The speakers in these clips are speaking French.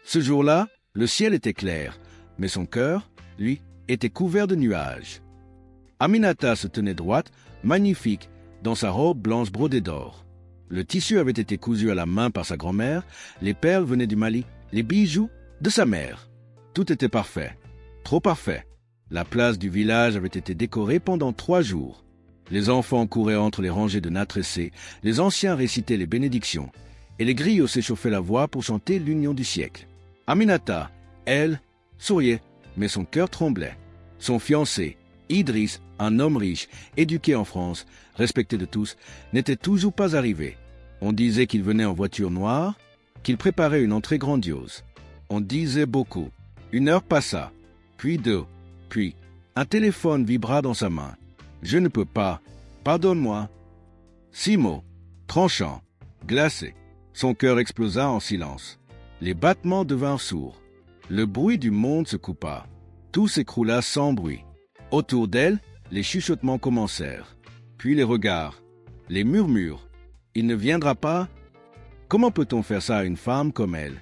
Ce jour-là, le ciel était clair, mais son cœur, lui, était couvert de nuages. Aminata se tenait droite, magnifique, dans sa robe blanche brodée d'or. Le tissu avait été cousu à la main par sa grand-mère, les perles venaient du Mali, les bijoux de sa mère. Tout était parfait, trop parfait. La place du village avait été décorée pendant 3 jours. Les enfants couraient entre les rangées de nattes tressées, les anciens récitaient les bénédictions, et les griots s'échauffaient la voix pour chanter l'union du siècle. Aminata, elle, souriait, mais son cœur tremblait. Son fiancé, Idriss, un homme riche, éduqué en France, respecté de tous, n'était toujours pas arrivé. On disait qu'il venait en voiture noire, qu'il préparait une entrée grandiose. On disait beaucoup. 1 heure passa, puis 2, puis un téléphone vibra dans sa main. « Je ne peux pas. Pardonne-moi. » 6 mots, tranchants, glacés. Son cœur explosa en silence. Les battements devinrent sourds. Le bruit du monde se coupa. Tout s'écroula sans bruit. Autour d'elle, les chuchotements commencèrent. Puis les regards, les murmures. « Il ne viendra pas? Comment peut-on faire ça à une femme comme elle ?»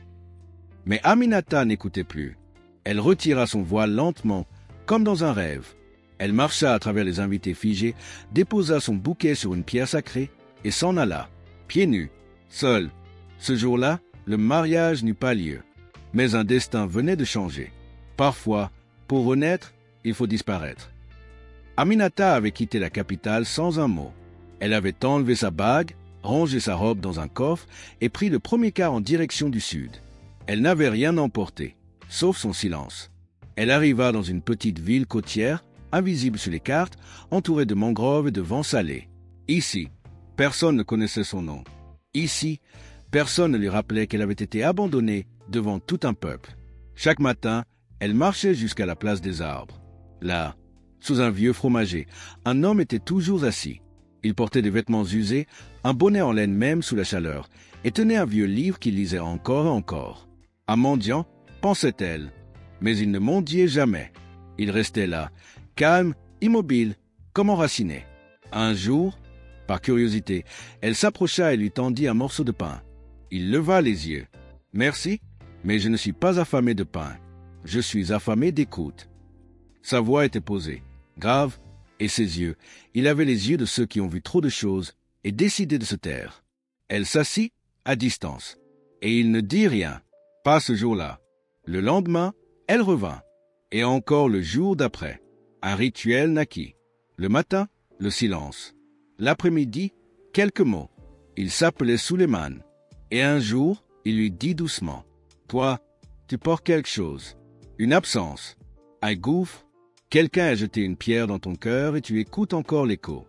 Mais Aminata n'écoutait plus. Elle retira son voile lentement, comme dans un rêve. Elle marcha à travers les invités figés, déposa son bouquet sur une pierre sacrée et s'en alla, pieds nus, seule. Ce jour-là, le mariage n'eut pas lieu. Mais un destin venait de changer. Parfois, pour renaître, il faut disparaître. Aminata avait quitté la capitale sans un mot. Elle avait enlevé sa bague, rangé sa robe dans un coffre et pris le premier car en direction du sud. Elle n'avait rien emporté, sauf son silence. Elle arriva dans une petite ville côtière, invisible sur les cartes, entourée de mangroves et de vents salés. Ici, personne ne connaissait son nom. Ici, personne ne lui rappelait qu'elle avait été abandonnée devant tout un peuple. Chaque matin, elle marchait jusqu'à la place des arbres. Là, sous un vieux fromager, un homme était toujours assis. Il portait des vêtements usés, un bonnet en laine même sous la chaleur, et tenait un vieux livre qu'il lisait encore et encore. Un mendiant, pensait-elle, mais il ne mendiait jamais. Il restait là, calme, immobile, comme enraciné. Un jour, par curiosité, elle s'approcha et lui tendit un morceau de pain. Il leva les yeux. « Merci, mais je ne suis pas affamé de pain. Je suis affamé d'écoute. » Sa voix était posée, grave, et ses yeux, il avait les yeux de ceux qui ont vu trop de choses et décidé de se taire. Elle s'assit à distance, et il ne dit rien, pas ce jour-là. Le lendemain, elle revint, et encore le jour d'après. Un rituel naquit. Le matin, le silence. L'après-midi, quelques mots. Il s'appelait Suleiman. Et un jour, il lui dit doucement, « Toi, tu portes quelque chose. Une absence. Un gouffre. Quelqu'un a jeté une pierre dans ton cœur et tu écoutes encore l'écho. »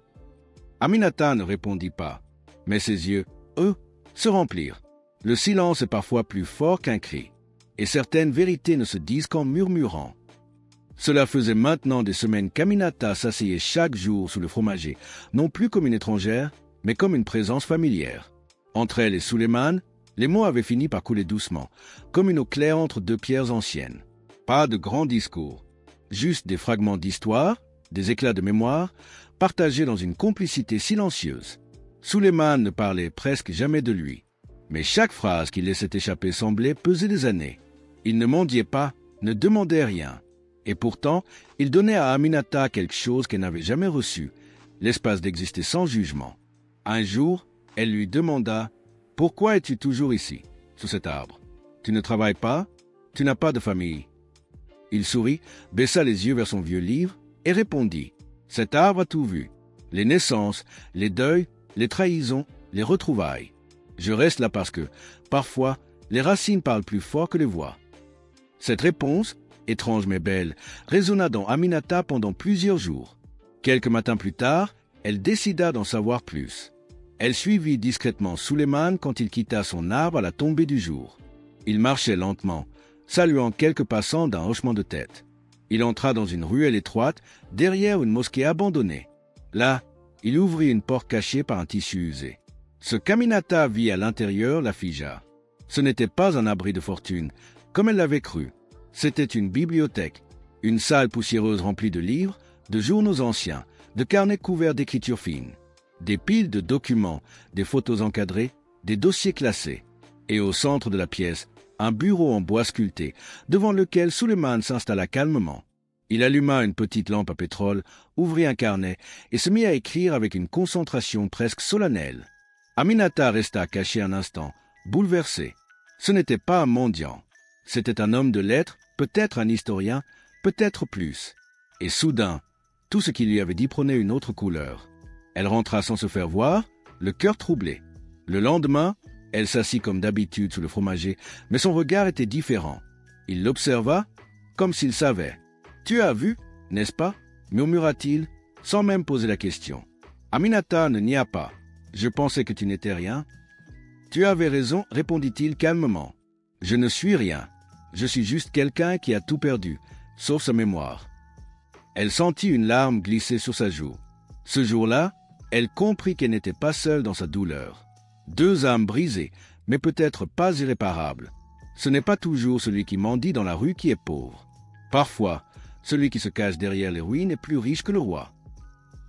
Aminata ne répondit pas, mais ses yeux, eux, se remplirent. Le silence est parfois plus fort qu'un cri, et certaines vérités ne se disent qu'en murmurant. Cela faisait maintenant des semaines qu'Aminata s'asseyait chaque jour sous le fromager, non plus comme une étrangère, mais comme une présence familière. Entre elle et Suleiman, les mots avaient fini par couler doucement, comme une eau claire entre 2 pierres anciennes. Pas de grands discours, juste des fragments d'histoire, des éclats de mémoire, partagés dans une complicité silencieuse. Suleiman ne parlait presque jamais de lui, mais chaque phrase qu'il laissait échapper semblait peser des années. Il ne mendiait pas, ne demandait rien. Et pourtant, il donnait à Aminata quelque chose qu'elle n'avait jamais reçu, l'espace d'exister sans jugement. Un jour, elle lui demanda « Pourquoi es-tu toujours ici, sous cet arbre? Tu ne travailles pas? Tu n'as pas de famille ?» Il sourit, baissa les yeux vers son vieux livre et répondit « Cet arbre a tout vu, les naissances, les deuils, les trahisons, les retrouvailles. Je reste là parce que, parfois, les racines parlent plus fort que les voix. » Cette réponse, étrange mais belle, résonna dans Aminata pendant plusieurs jours. Quelques matins plus tard, elle décida d'en savoir plus. Elle suivit discrètement Suleiman quand il quitta son arbre à la tombée du jour. Il marchait lentement, saluant quelques passants d'un hochement de tête. Il entra dans une ruelle étroite, derrière une mosquée abandonnée. Là, il ouvrit une porte cachée par un tissu usé. Ce qu'Aminata vit à l'intérieur la figea. Ce n'était pas un abri de fortune, comme elle l'avait cru. C'était une bibliothèque, une salle poussiéreuse remplie de livres, de journaux anciens, de carnets couverts d'écritures fines, des piles de documents, des photos encadrées, des dossiers classés. Et au centre de la pièce, un bureau en bois sculpté, devant lequel Suleiman s'installa calmement. Il alluma une petite lampe à pétrole, ouvrit un carnet et se mit à écrire avec une concentration presque solennelle. Aminata resta cachée un instant, bouleversée. Ce n'était pas un mendiant. C'était un homme de lettres, peut-être un historien, peut-être plus. Et soudain, tout ce qui lui avait dit prenait une autre couleur. Elle rentra sans se faire voir, le cœur troublé. Le lendemain, elle s'assit comme d'habitude sous le fromager, mais son regard était différent. Il l'observa, comme s'il savait. « Tu as vu, n'est-ce pas ?» murmura-t-il, sans même poser la question. Aminata ne nia pas. « Je pensais que tu n'étais rien. »« Tu avais raison, » répondit-il calmement. « Je ne suis rien. Je suis juste quelqu'un qui a tout perdu, sauf sa mémoire. » Elle sentit une larme glisser sur sa joue. Ce jour-là, elle comprit qu'elle n'était pas seule dans sa douleur. Deux âmes brisées, mais peut-être pas irréparables. Ce n'est pas toujours celui qui mendie dans la rue qui est pauvre. Parfois, celui qui se cache derrière les ruines est plus riche que le roi.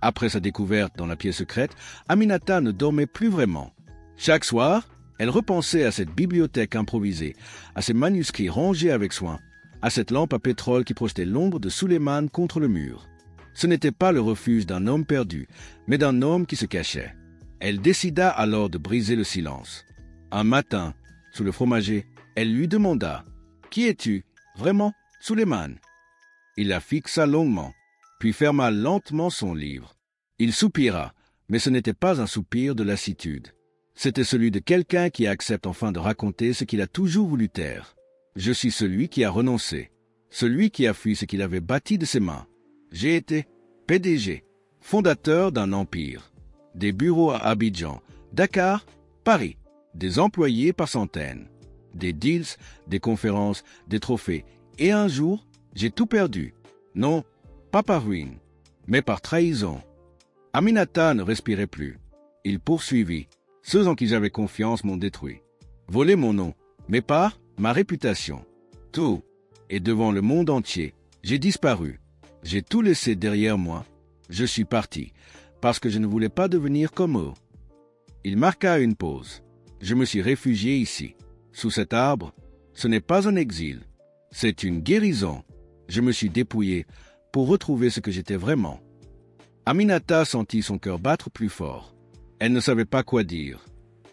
Après sa découverte dans la pièce secrète, Aminata ne dormait plus vraiment. Chaque soir, elle repensait à cette bibliothèque improvisée, à ces manuscrits rangés avec soin, à cette lampe à pétrole qui projetait l'ombre de Suleiman contre le mur. Ce n'était pas le refuge d'un homme perdu, mais d'un homme qui se cachait. Elle décida alors de briser le silence. Un matin, sous le fromager, elle lui demanda « Qui es-tu, vraiment, Suleiman ?» Il la fixa longuement, puis ferma lentement son livre. Il soupira, mais ce n'était pas un soupir de lassitude. C'était celui de quelqu'un qui accepte enfin de raconter ce qu'il a toujours voulu taire. Je suis celui qui a renoncé, celui qui a fui ce qu'il avait bâti de ses mains. J'ai été PDG, fondateur d'un empire. Des bureaux à Abidjan, Dakar, Paris, des employés par centaines, des deals, des conférences, des trophées. Et un jour, j'ai tout perdu. Non, pas par ruine, mais par trahison. Aminata ne respirait plus. Il poursuivit. Ceux en qui j'avais confiance m'ont détruit. Volé mon nom, mes parts, ma réputation. Tout. Et devant le monde entier, j'ai disparu. J'ai tout laissé derrière moi. Je suis parti, parce que je ne voulais pas devenir comme eux. Il marqua une pause. Je me suis réfugié ici, sous cet arbre. Ce n'est pas un exil, c'est une guérison. Je me suis dépouillé pour retrouver ce que j'étais vraiment. Aminata sentit son cœur battre plus fort. Elle ne savait pas quoi dire.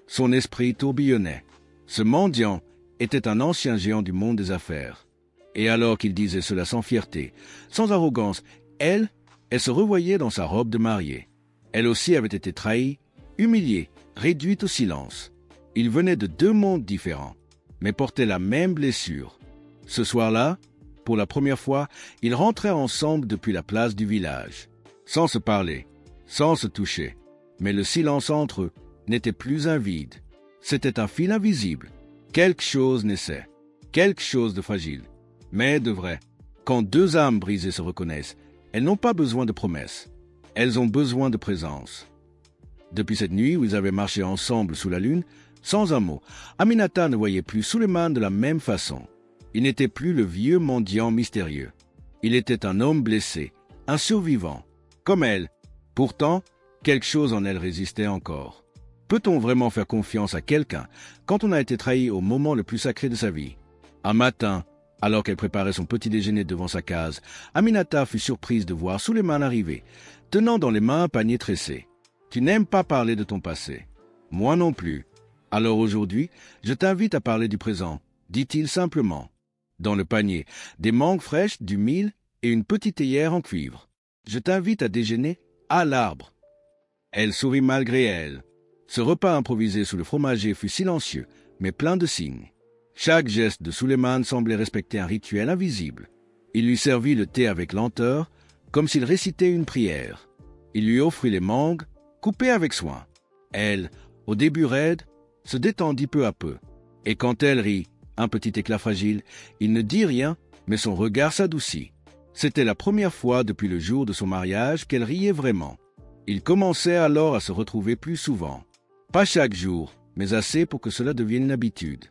Son esprit tourbillonnait. Ce mendiant était un ancien géant du monde des affaires. Et alors qu'il disait cela sans fierté, sans arrogance, elle se revoyait dans sa robe de mariée. Elle aussi avait été trahie, humiliée, réduite au silence. Ils venaient de deux mondes différents, mais portaient la même blessure. Ce soir-là, pour la première fois, ils rentrèrent ensemble depuis la place du village, sans se parler, sans se toucher. Mais le silence entre eux n'était plus un vide. C'était un fil invisible. Quelque chose naissait, quelque chose de fragile, mais de vrai. Quand deux âmes brisées se reconnaissent, elles n'ont pas besoin de promesses. Elles ont besoin de présence. Depuis cette nuit où ils avaient marché ensemble sous la lune, sans un mot, Aminata ne voyait plus Suleiman de la même façon. Il n'était plus le vieux mendiant mystérieux. Il était un homme blessé, un survivant, comme elle. Pourtant, quelque chose en elle résistait encore. Peut-on vraiment faire confiance à quelqu'un quand on a été trahi au moment le plus sacré de sa vie? Un matin, alors qu'elle préparait son petit déjeuner devant sa case, Aminata fut surprise de voir Suleiman arriver, tenant dans les mains un panier tressé. « Tu n'aimes pas parler de ton passé. Moi non plus. Alors aujourd'hui, je t'invite à parler du présent, dit-il simplement. Dans le panier, des mangues fraîches, du mil et une petite théière en cuivre. Je t'invite à déjeuner à l'arbre. » Elle sourit malgré elle. Ce repas improvisé sous le fromager fut silencieux, mais plein de signes. Chaque geste de Suleiman semblait respecter un rituel invisible. Il lui servit le thé avec lenteur, comme s'il récitait une prière. Il lui offrit les mangues, coupées avec soin. Elle, au début raide, se détendit peu à peu. Et quand elle rit, un petit éclat fragile, il ne dit rien, mais son regard s'adoucit. C'était la première fois depuis le jour de son mariage qu'elle riait vraiment. Ils commençaient alors à se retrouver plus souvent. Pas chaque jour, mais assez pour que cela devienne une habitude.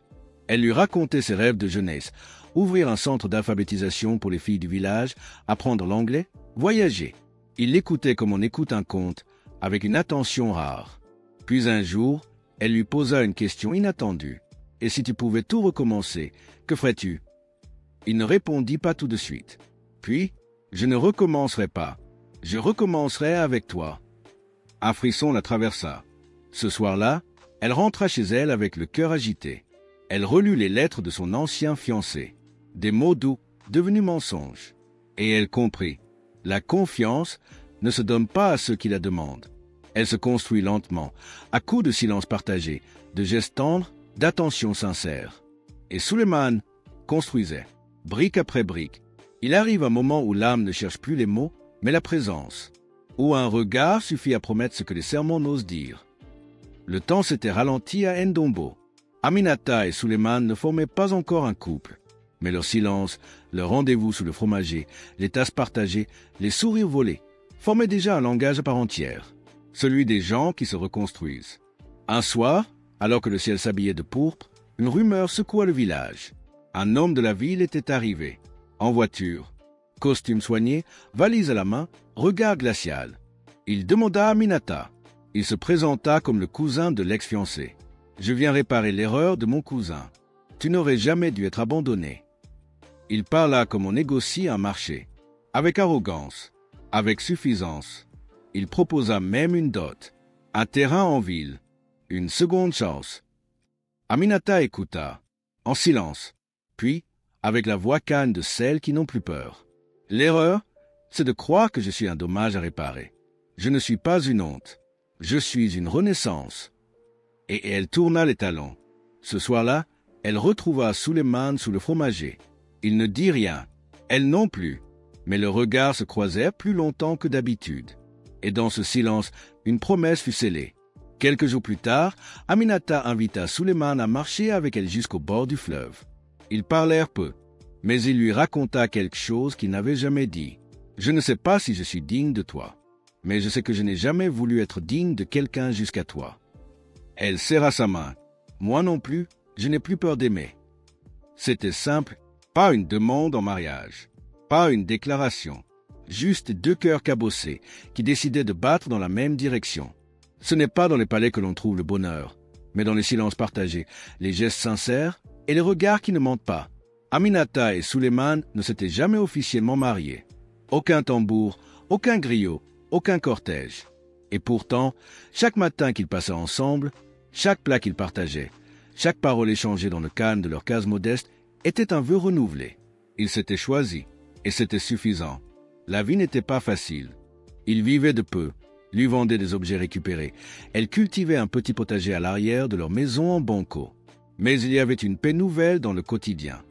Elle lui racontait ses rêves de jeunesse, ouvrir un centre d'alphabétisation pour les filles du village, apprendre l'anglais, voyager. Il l'écoutait comme on écoute un conte, avec une attention rare. Puis un jour, elle lui posa une question inattendue. Et si tu pouvais tout recommencer, que ferais-tu? Il ne répondit pas tout de suite. Puis, je ne recommencerai pas. Je recommencerai avec toi. Un frisson la traversa. Ce soir-là, elle rentra chez elle avec le cœur agité. Elle relut les lettres de son ancien fiancé. Des mots doux, devenus mensonges. Et elle comprit. La confiance ne se donne pas à ceux qui la demandent. Elle se construit lentement, à coups de silence partagé, de gestes tendres, d'attention sincère. Et Suleiman construisait, brique après brique. Il arrive un moment où l'âme ne cherche plus les mots, mais la présence, où un regard suffit à promettre ce que les sermons n'osent dire. Le temps s'était ralenti à Ndombo. Aminata et Suleiman ne formaient pas encore un couple, mais leur silence, leur rendez-vous sous le fromager, les tasses partagées, les sourires volés, formaient déjà un langage à part entière, celui des gens qui se reconstruisent. Un soir, alors que le ciel s'habillait de pourpre, une rumeur secoua le village. Un homme de la ville était arrivé, en voiture, costume soigné, valise à la main, regard glacial. Il demanda à Aminata. Il se présenta comme le cousin de l'ex-fiancé. « Je viens réparer l'erreur de mon cousin. Tu n'aurais jamais dû être abandonné. » Il parla comme on négocie un marché, avec arrogance, avec suffisance. Il proposa même une dot, un terrain en ville, une seconde chance. Aminata écouta, en silence, puis avec la voix calme de celles qui n'ont plus peur. « L'erreur, c'est de croire que je suis un dommage à réparer. Je ne suis pas une honte. Je suis une renaissance. » Et elle tourna les talons. Ce soir-là, elle retrouva Suleiman sous le fromager. Il ne dit rien, elle non plus, mais leurs regards se croisèrent plus longtemps que d'habitude. Et dans ce silence, une promesse fut scellée. Quelques jours plus tard, Aminata invita Suleiman à marcher avec elle jusqu'au bord du fleuve. Ils parlèrent peu, mais il lui raconta quelque chose qu'il n'avait jamais dit. « Je ne sais pas si je suis digne de toi, mais je sais que je n'ai jamais voulu être digne de quelqu'un jusqu'à toi. » Elle serra sa main. « Moi non plus, je n'ai plus peur d'aimer. » C'était simple, pas une demande en mariage, pas une déclaration, juste deux cœurs cabossés qui décidaient de battre dans la même direction. Ce n'est pas dans les palais que l'on trouve le bonheur, mais dans les silences partagés, les gestes sincères et les regards qui ne mentent pas. Aminata et Suleiman ne s'étaient jamais officiellement mariés. Aucun tambour, aucun griot, aucun cortège. Et pourtant, chaque matin qu'ils passaient ensemble, chaque plat qu'ils partageaient, chaque parole échangée dans le calme de leur case modeste était un vœu renouvelé. Ils s'étaient choisis, et c'était suffisant. La vie n'était pas facile. Ils vivaient de peu, lui vendaient des objets récupérés. Elle cultivait un petit potager à l'arrière de leur maison en banco. Mais il y avait une paix nouvelle dans le quotidien.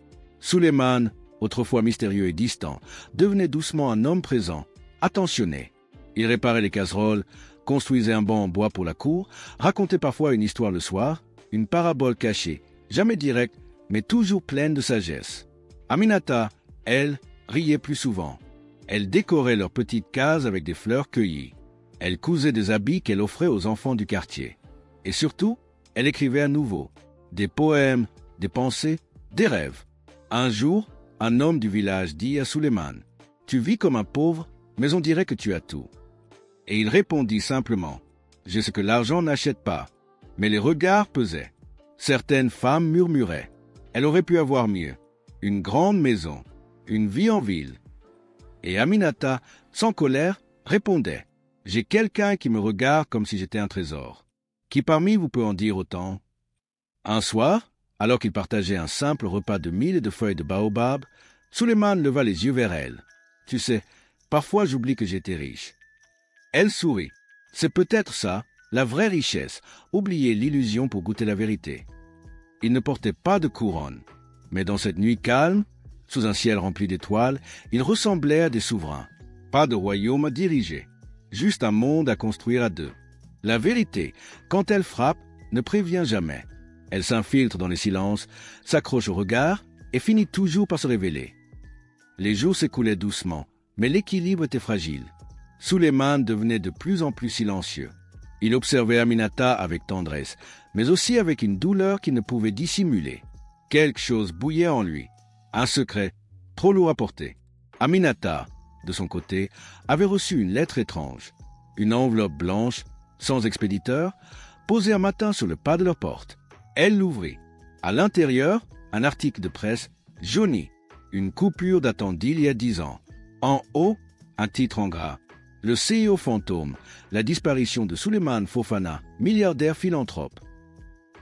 Suleiman, autrefois mystérieux et distant, devenait doucement un homme présent, attentionné. Il réparait les casseroles, construisait un banc en bois pour la cour, racontait parfois une histoire le soir, une parabole cachée, jamais directe, mais toujours pleine de sagesse. Aminata, elle, riait plus souvent. Elle décorait leur petite case avec des fleurs cueillies. Elle cousait des habits qu'elle offrait aux enfants du quartier. Et surtout, elle écrivait à nouveau. Des poèmes, des pensées, des rêves. Un jour, un homme du village dit à Suleiman, « Tu vis comme un pauvre, mais on dirait que tu as tout. » Et il répondit simplement, « J'ai ce que l'argent n'achète pas. » Mais les regards pesaient. Certaines femmes murmuraient. Elle aurait pu avoir mieux. Une grande maison, une vie en ville. Et Aminata, sans colère, répondait, « J'ai quelqu'un qui me regarde comme si j'étais un trésor. Qui parmi vous peut en dire autant ?» Un soir, alors qu'ils partageaient un simple repas de mil et de feuilles de baobab, Suleiman leva les yeux vers elle. « Tu sais, parfois j'oublie que j'étais riche. » Elle sourit. C'est peut-être ça, la vraie richesse, oublier l'illusion pour goûter la vérité. Il ne portait pas de couronne, mais dans cette nuit calme, sous un ciel rempli d'étoiles, il ressemblait à des souverains. Pas de royaume à diriger, juste un monde à construire à deux. La vérité, quand elle frappe, ne prévient jamais. Elle s'infiltre dans les silences, s'accroche au regard et finit toujours par se révéler. Les jours s'écoulaient doucement, mais l'équilibre était fragile. Suleiman devenait de plus en plus silencieux. Il observait Aminata avec tendresse, mais aussi avec une douleur qu'il ne pouvait dissimuler. Quelque chose bouillait en lui, un secret, trop lourd à porter. Aminata, de son côté, avait reçu une lettre étrange, une enveloppe blanche, sans expéditeur, posée un matin sur le pas de leur porte. Elle l'ouvrit. À l'intérieur, un article de presse jauni, une coupure datant d'il y a 10 ans. En haut, un titre en gras. Le CEO fantôme, la disparition de Souleymane Fofana, milliardaire philanthrope.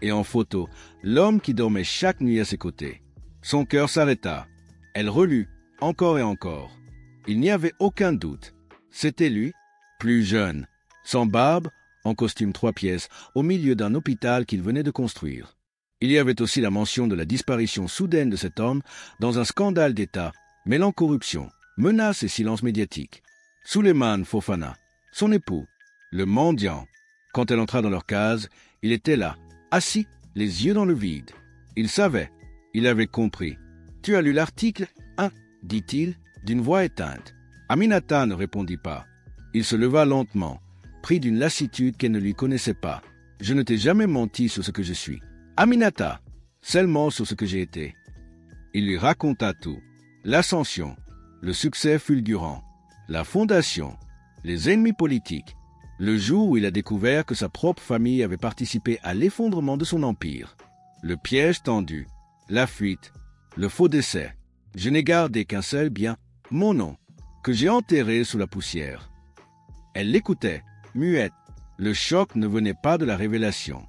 Et en photo, l'homme qui dormait chaque nuit à ses côtés. Son cœur s'arrêta. Elle relut, encore et encore. Il n'y avait aucun doute. C'était lui, plus jeune, sans barbe, en costume 3 pièces, au milieu d'un hôpital qu'il venait de construire. Il y avait aussi la mention de la disparition soudaine de cet homme dans un scandale d'État, mêlant corruption, menaces et silence médiatique. Souleymane Fofana, son époux, le mendiant. Quand elle entra dans leur case, il était là, assis, les yeux dans le vide. Il savait, il avait compris. « Tu as lu l'article, hein ?» dit-il, d'une voix éteinte. Aminata ne répondit pas. Il se leva lentement, pris d'une lassitude qu'elle ne lui connaissait pas. « Je ne t'ai jamais menti sur ce que je suis. Aminata, seulement sur ce que j'ai été. » Il lui raconta tout. L'ascension, le succès fulgurant, la fondation, les ennemis politiques, le jour où il a découvert que sa propre famille avait participé à l'effondrement de son empire, le piège tendu, la fuite, le faux décès. Je n'ai gardé qu'un seul bien, mon nom, que j'ai enterré sous la poussière. Elle l'écoutait, muette. Le choc ne venait pas de la révélation,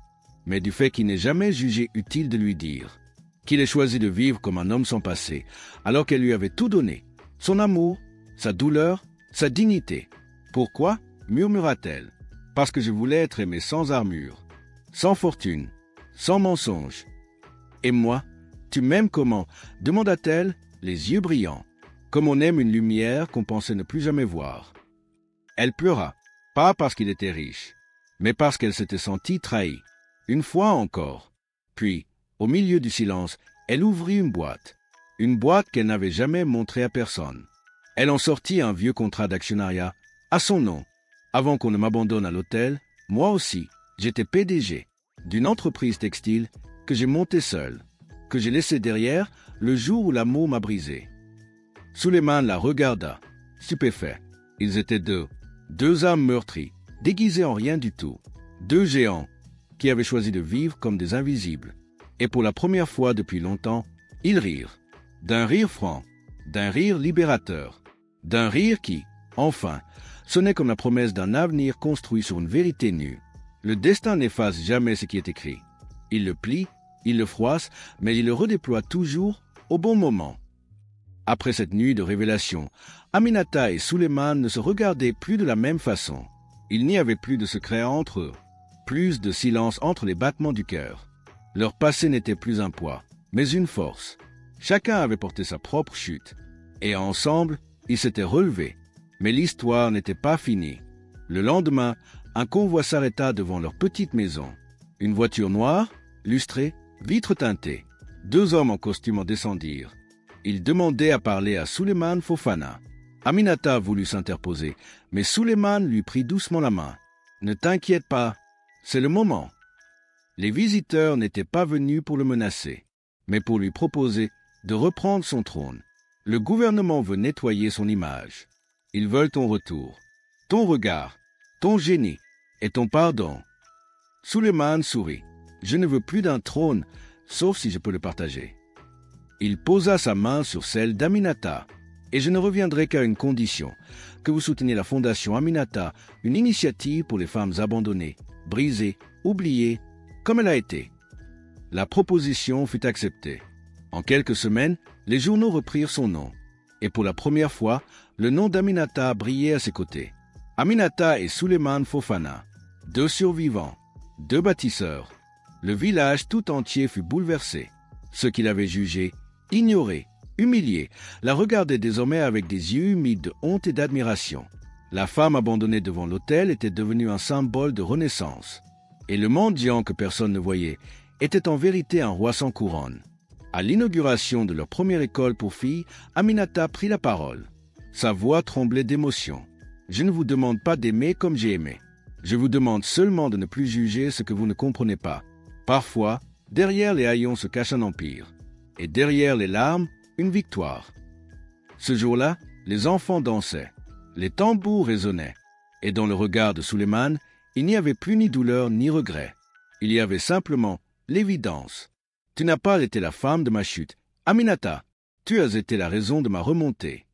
mais du fait qu'il n'ait jamais jugé utile de lui dire, qu'il ait choisi de vivre comme un homme sans passé, alors qu'elle lui avait tout donné, son amour, sa douleur, sa dignité. Pourquoi ? Murmura-t-elle. Parce que je voulais être aimé sans armure, sans fortune, sans mensonge. Et moi, tu m'aimes comment ? Demanda-t-elle, les yeux brillants, comme on aime une lumière qu'on pensait ne plus jamais voir. Elle pleura, pas parce qu'il était riche, mais parce qu'elle s'était sentie trahie, une fois encore. Puis, au milieu du silence, elle ouvrit une boîte qu'elle n'avait jamais montrée à personne. Elle en sortit un vieux contrat d'actionnariat, à son nom. Avant qu'on ne m'abandonne à l'hôtel, moi aussi, j'étais PDG d'une entreprise textile que j'ai montée seule, que j'ai laissée derrière le jour où l'amour m'a brisé. Souleymane la regarda, stupéfait. Ils étaient deux âmes meurtries, déguisées en rien du tout, 2 géants qui avaient choisi de vivre comme des invisibles. Et pour la première fois depuis longtemps, ils rirent. D'un rire franc, d'un rire libérateur, d'un rire qui, enfin, sonnait comme la promesse d'un avenir construit sur une vérité nue. Le destin n'efface jamais ce qui est écrit. Il le plie, il le froisse, mais il le redéploie toujours au bon moment. Après cette nuit de révélation, Aminata et Souleymane ne se regardaient plus de la même façon. Il n'y avait plus de secret entre eux, plus de silence entre les battements du cœur. Leur passé n'était plus un poids, mais une force. Chacun avait porté sa propre chute, et ensemble, ils s'étaient relevés. Mais l'histoire n'était pas finie. Le lendemain, un convoi s'arrêta devant leur petite maison. Une voiture noire, lustrée, vitres teintées. 2 hommes en costume en descendirent. Ils demandaient à parler à Souleymane Fofana. Aminata voulut s'interposer, mais Souleymane lui prit doucement la main. « Ne t'inquiète pas, c'est le moment. » Les visiteurs n'étaient pas venus pour le menacer, mais pour lui proposer de reprendre son trône. Le gouvernement veut nettoyer son image. Ils veulent ton retour, ton regard, ton génie et ton pardon. Souleymane sourit. « Je ne veux plus d'un trône, sauf si je peux le partager. » Il posa sa main sur celle d'Aminata. « Et je ne reviendrai qu'à une condition, que vous souteniez la Fondation Aminata, une initiative pour les femmes abandonnées, brisées, oubliées, comme elle a été. » La proposition fut acceptée. En quelques semaines, les journaux reprirent son nom. Et pour la première fois, le nom d'Aminata brillait à ses côtés. Aminata et Souleymane Fofana, 2 survivants, 2 bâtisseurs. Le village tout entier fut bouleversé. Ceux qui l'avaient jugée, ignorée, humiliée, la regardaient désormais avec des yeux humides de honte et d'admiration. La femme abandonnée devant l'autel était devenue un symbole de renaissance. Et le mendiant que personne ne voyait était en vérité un roi sans couronne. À l'inauguration de leur première école pour filles, Aminata prit la parole. Sa voix tremblait d'émotion. « Je ne vous demande pas d'aimer comme j'ai aimé. Je vous demande seulement de ne plus juger ce que vous ne comprenez pas. Parfois, derrière les haillons se cache un empire. Et derrière les larmes, une victoire. » Ce jour-là, les enfants dansaient. Les tambours résonnaient. Et dans le regard de Souleymane, il n'y avait plus ni douleur ni regret. Il y avait simplement l'évidence. Tu n'as pas été la femme de ma chute. Aminata, tu as été la raison de ma remontée.